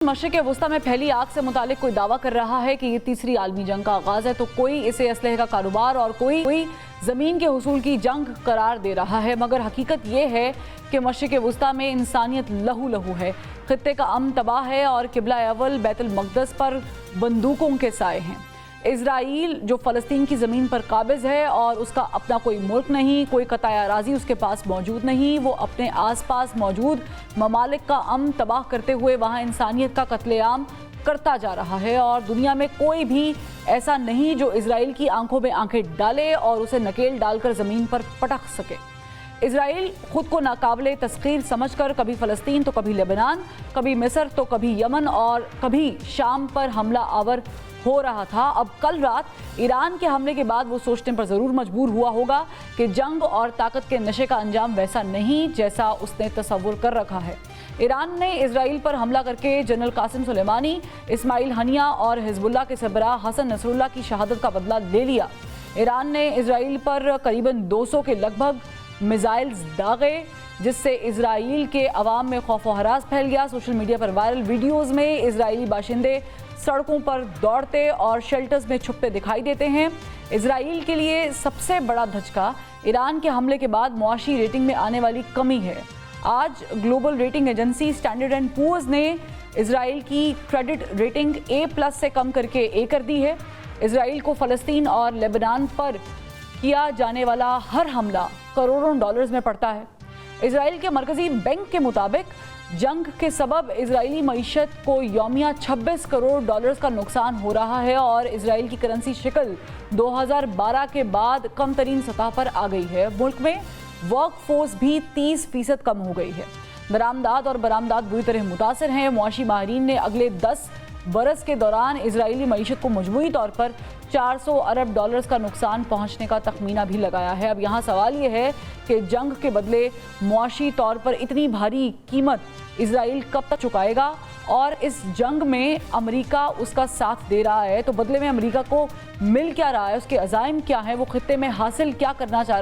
मशरिक़ वुस्ता में फैली आग से मुतालिक कोई दावा कर रहा है कि ये तीसरी आलमी जंग का आगाज़ है, तो कोई इसे असलहे का कारोबार और कोई ज़मीन के हुसूल की जंग करार दे रहा है। मगर हकीकत ये है कि मशरिक़ वुस्ता में इंसानियत लहू लहू है। खित्ते का अमन तबाह है और किबला अव्वल बैतुल मक़दस पर बंदूकों के साए हैं। इजराइल जो फ़लस्तीन की ज़मीन पर काबिज़ है और उसका अपना कोई मुल्क नहीं, कोई क़ताए अराज़ी उसके पास मौजूद नहीं, वो अपने आस पास मौजूद ममालिक का अमन तबाह करते हुए वहाँ इंसानियत का कत्लेआम करता जा रहा है। और दुनिया में कोई भी ऐसा नहीं जो इजराइल की आंखों में आंखें डाले और उसे नकेल डालकर ज़मीन पर पटक सके। इजराइल खुद को नाकाबिले तस्खीर समझकर कभी फ़लस्तीन तो कभी लेबनान, कभी मिस्र तो कभी यमन और कभी शाम पर हमला आवर हो रहा था। अब कल रात ईरान के हमले के बाद वो सोचने पर ज़रूर मजबूर हुआ होगा कि जंग और ताकत के नशे का अंजाम वैसा नहीं जैसा उसने तसव्वुर कर रखा है। ईरान ने इजराइल पर हमला करके general Qasem Soleimani, Ismail Haniyeh और हिजबुल्लाह के सरबराह हसन नसरुल्लाह की शहादत का बदला ले लिया। ईरान ने इजराइल पर करीबन 200 के लगभग मिसाइल्स दागे, जिससे इजराइल के अवाम में खौफ व हरास फैल गया। सोशल मीडिया पर वायरल वीडियोज़ में इजरायली बाशिंदे सड़कों पर दौड़ते और शेल्टर्स में छुपते दिखाई देते हैं। इजराइल के लिए सबसे बड़ा धचका ईरान के हमले के बाद मुआशी रेटिंग में आने वाली कमी है। आज global rating agency Standard and Poor's ने इजराइल की क्रेडिट रेटिंग A+ से कम करके A कर दी है। इजराइल को फ़लस्तीन और लेबनान पर किया जाने वाला हर हमला करोड़ों डॉलर्स में पड़ता है। इजराइल के मरकज़ी बैंक के मुताबिक जंग के सबब इजरायली मईशत को यौमिया 26 करोड़ डॉलर्स का नुकसान हो रहा है और इजराइल की करेंसी शिकल 2012 के बाद कम तरीन सतह पर आ गई है। मुल्क में वर्क फोर्स भी 30% कम हो गई है। दरामदाद और बरामदाद बुरी तरह मुतासर हैं। मुआशी माहिरीन ने अगले 10 बरस के दौरान इजरायली मईशत को मजमूई तौर पर 400 अरब डॉलर्स का नुकसान पहुंचने का तखमीना भी लगाया है। अब यहाँ सवाल ये है कि जंग के बदले मुआशी तौर पर इतनी भारी कीमत इजराइल कब तक चुकाएगा और इस जंग में अमेरिका उसका साथ दे रहा है, तो बदले में अमेरिका को मिल क्या रहा है, उसके अज़ाइम क्या हैं, वो खित्ते में हासिल क्या करना चाह